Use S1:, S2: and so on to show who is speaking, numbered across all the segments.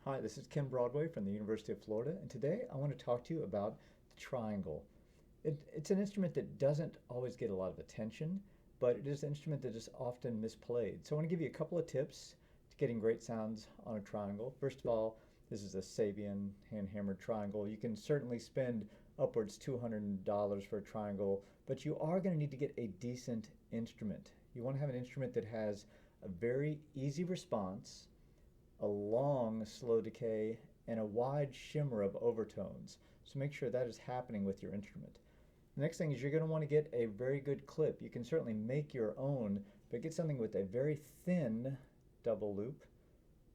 S1: Hi, this is Kim Broadway from the University of Florida, and today I want to talk to you about the triangle. It's an instrument that doesn't always get a lot of attention, but it is an instrument that is often misplayed. So I want to give you a couple of tips to getting great sounds on a triangle. First of all, this is a Sabian hand-hammered triangle. You can certainly spend upwards $200 for a triangle, but you are going to need to get a decent instrument. You want to have an instrument that has a very easy response, a long slow decay, and a wide shimmer of overtones. So make sure that is happening with your instrument. The next thing is you're going to want to get a very good clip. You can certainly make your own, but get something with a very thin double loop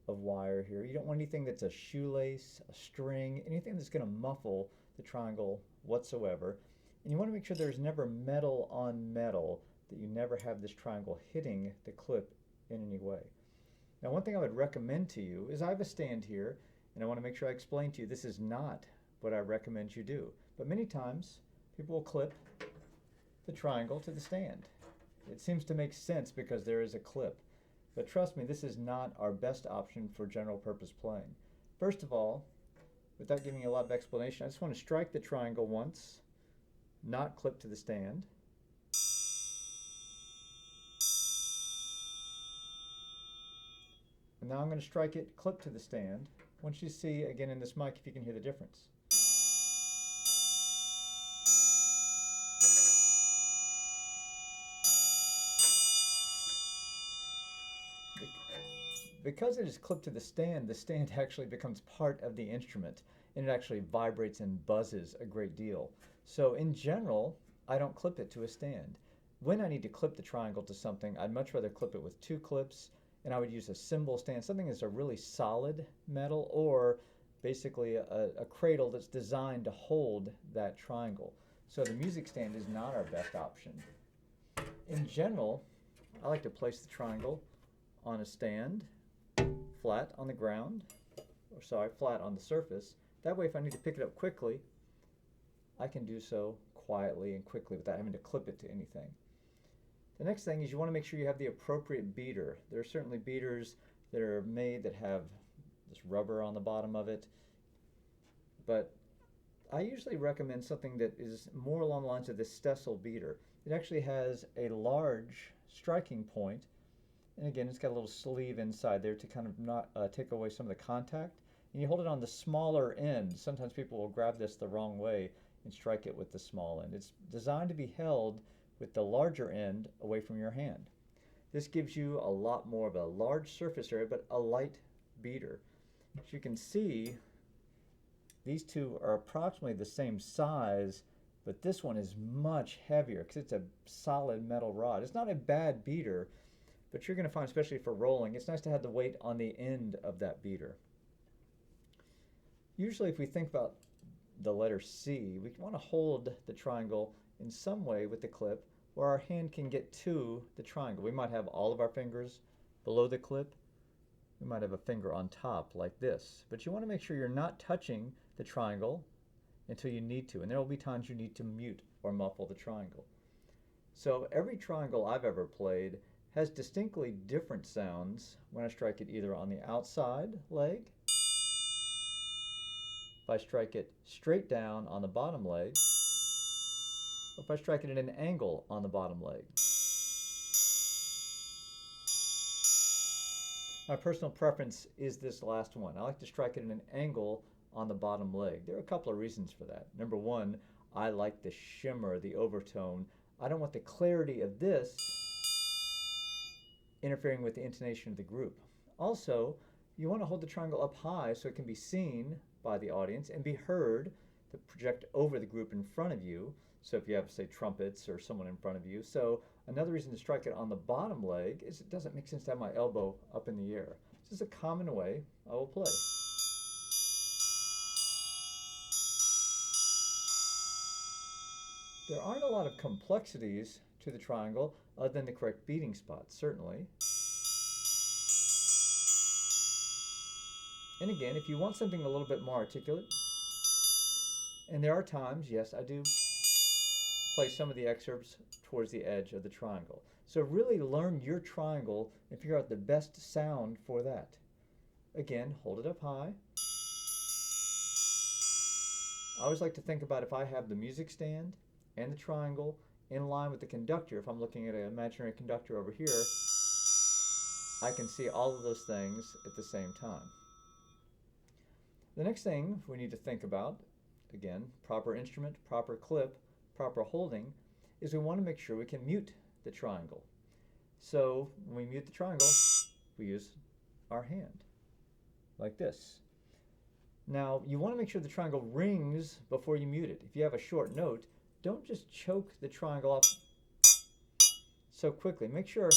S1: of wire here. You don't want anything that's a shoelace, a string, anything that's going to muffle the triangle whatsoever. And you want to make sure there's never metal on metal, that you never have this triangle hitting the clip in any way. Now, one thing I would recommend to you is I have a stand here, and I want to make sure I explain to you this is not what I recommend you do. But many times, people will clip the triangle to the stand. It seems to make sense because there is a clip. But trust me, this is not our best option for general purpose playing. First of all, without giving you a lot of explanation, I just want to strike the triangle once, not clip to the stand. And now I'm going to strike it, clip to the stand. I want you to see again in this mic if you can hear the difference. Because it is clipped to the stand actually becomes part of the instrument, and it actually vibrates and buzzes a great deal. So in general, I don't clip it to a stand. When I need to clip the triangle to something, I'd much rather clip it with two clips, and I would use a cymbal stand, something that's a really solid metal, or basically a cradle that's designed to hold that triangle. So the music stand is not our best option. In general, I like to place the triangle on a stand, flat on the ground, or sorry, flat on the surface. That way if I need to pick it up quickly, I can do so quietly and quickly without having to clip it to anything. The next thing is you want to make sure you have the appropriate beater. There are certainly beaters that are made that have this rubber on the bottom of it, but I usually recommend something that is more along the lines of this Stessel beater. It actually has a large striking point, and again it's got a little sleeve inside there to kind of not take away some of the contact, and you hold it on the smaller end. Sometimes people will grab this the wrong way and strike it with the small end. It's designed to be held with the larger end away from your hand. This gives you a lot more of a large surface area, but a light beater. As you can see, these two are approximately the same size, but this one is much heavier because it's a solid metal rod. It's not a bad beater, but you're going to find, especially for rolling, it's nice to have the weight on the end of that beater. Usually if we think about the letter C, we want to hold the triangle in some way with the clip where our hand can get to the triangle. We might have all of our fingers below the clip. We might have a finger on top like this. But you want to make sure you're not touching the triangle until you need to. And there will be times you need to mute or muffle the triangle. So every triangle I've ever played has distinctly different sounds when I strike it either on the outside leg, if I strike it straight down on the bottom leg, or if I strike it at an angle on the bottom leg. My personal preference is this last one. I like to strike it at an angle on the bottom leg. There are a couple of reasons for that. Number one, I like the shimmer, the overtone. I don't want the clarity of this interfering with the intonation of the group. Also, you want to hold the triangle up high so it can be seen by the audience and be heard to project over the group in front of you. So if you have, say, trumpets or someone in front of you. So another reason to strike it on the bottom leg is it doesn't make sense to have my elbow up in the air. This is a common way I will play. There aren't a lot of complexities to the triangle other than the correct beating spots, certainly. And again, if you want something a little bit more articulate, and there are times, yes, I do play some of the excerpts towards the edge of the triangle. So really learn your triangle and figure out the best sound for that. Again, hold it up high. I always like to think about if I have the music stand and the triangle in line with the conductor, if I'm looking at an imaginary conductor over here, I can see all of those things at the same time. The next thing we need to think about, again, proper instrument, proper clip, proper holding, is we want to make sure we can mute the triangle. So when we mute the triangle, we use our hand, like this. Now, you want to make sure the triangle rings before you mute it. If you have a short note, don't just choke the triangle up so quickly. Make sure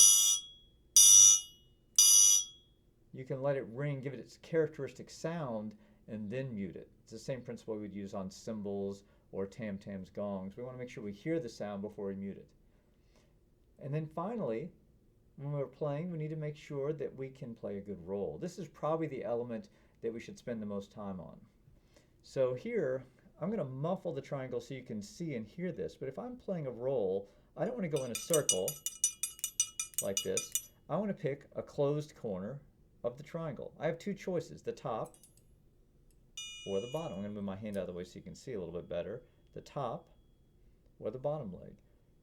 S1: you can let it ring, give it its characteristic sound, and then mute it. It's the same principle we would use on cymbals or tam-tams, gongs. We want to make sure we hear the sound before we mute it. And then finally, when we're playing, we need to make sure that we can play a good roll. This is probably the element that we should spend the most time on. So here, I'm going to muffle the triangle so you can see and hear this, but if I'm playing a roll, I don't want to go in a circle like this. I want to pick a closed corner of the triangle. I have two choices, the top or the bottom. I'm going to move my hand out of the way so you can see a little bit better. The top or the bottom leg.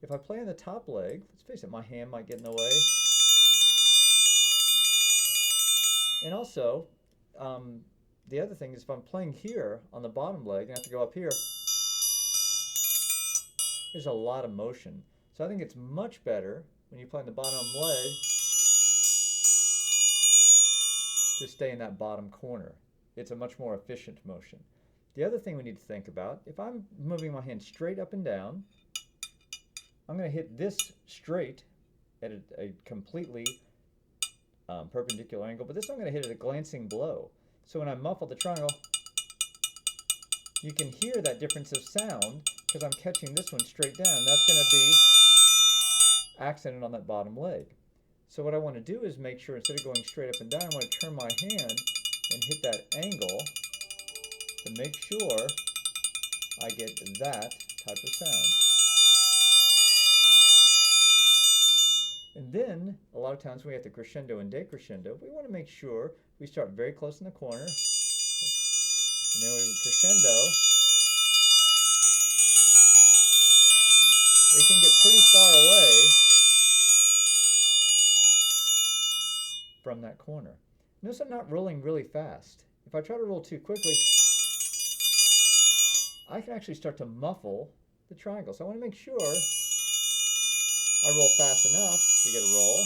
S1: If I play on the top leg, let's face it, my hand might get in the way. And also, the other thing is if I'm playing here on the bottom leg and I have to go up here, there's a lot of motion. So I think it's much better when you play on the bottom leg to stay in that bottom corner. It's a much more efficient motion. The other thing we need to think about, if I'm moving my hand straight up and down, I'm going to hit this straight at a completely perpendicular angle, but this I'm going to hit at a glancing blow. So when I muffle the triangle, you can hear that difference of sound because I'm catching this one straight down. That's going to be accented on that bottom leg. So what I want to do is make sure instead of going straight up and down, I want to turn my hand and hit that angle to make sure I get that type of sound. And then, a lot of times when we have the crescendo and decrescendo, we want to make sure we start very close in the corner, and then we crescendo. We can get pretty far away from that corner. Notice I'm not rolling really fast. If I try to roll too quickly, I can actually start to muffle the triangle. So I want to make sure I roll fast enough to get a roll,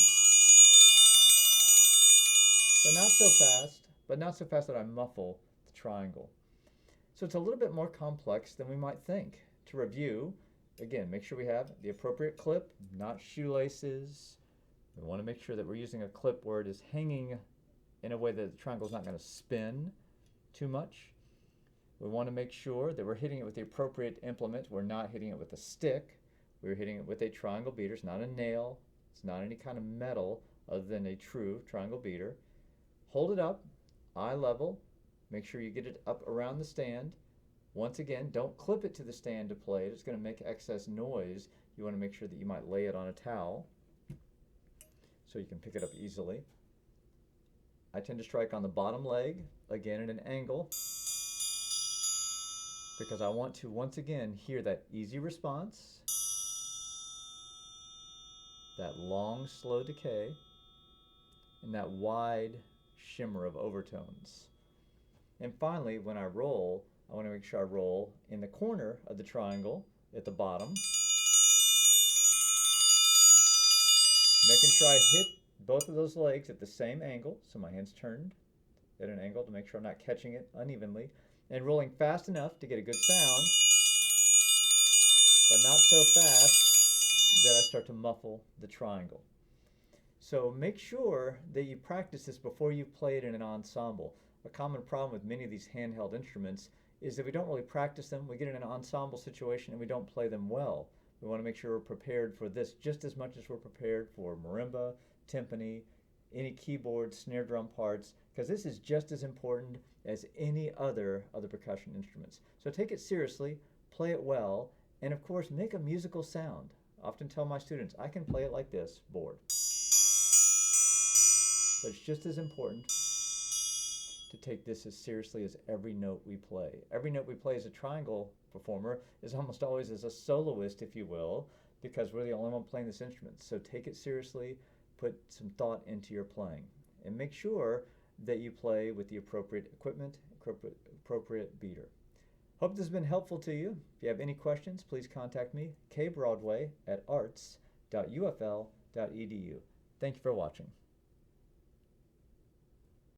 S1: but not so fast that I muffle the triangle. So it's a little bit more complex than we might think. To review, again, make sure we have the appropriate clip, not shoelaces. We want to make sure that we're using a clip where it is hanging in a way that the triangle is not going to spin too much. We want to make sure that we're hitting it with the appropriate implement. We're not hitting it with a stick. We're hitting it with a triangle beater. It's not a nail. It's not any kind of metal other than a true triangle beater. Hold it up, eye level. Make sure you get it up around the stand. Once again, don't clip it to the stand to play it. It's going to make excess noise. You want to make sure that you might lay it on a towel so you can pick it up easily. I tend to strike on the bottom leg, again at an angle, because I want to, once again, hear that easy response, that long, slow decay, and that wide shimmer of overtones. And finally, when I roll, I want to make sure I roll in the corner of the triangle at the bottom, making sure I hit both of those legs at the same angle, so my hand's turned at an angle to make sure I'm not catching it unevenly, and rolling fast enough to get a good sound, but not so fast that I start to muffle the triangle. So make sure that you practice this before you play it in an ensemble. A common problem with many of these handheld instruments is that we don't really practice them. We get in an ensemble situation and we don't play them well. We want to make sure we're prepared for this just as much as we're prepared for marimba, timpani, any keyboard, snare drum parts, because this is just as important as any other percussion instruments. So take it seriously, play it well, and of course make a musical sound. I often tell my students, I can play it like this, board. But it's just as important to take this as seriously as every note we play. Every note we play as a triangle performer is almost always as a soloist, if you will, because we're the only one playing this instrument. So take it seriously, put some thought into your playing, and make sure that you play with the appropriate equipment, appropriate beater. Hope this has been helpful to you. If you have any questions, please contact me, kbroadway@arts.ufl.edu. Thank you for watching.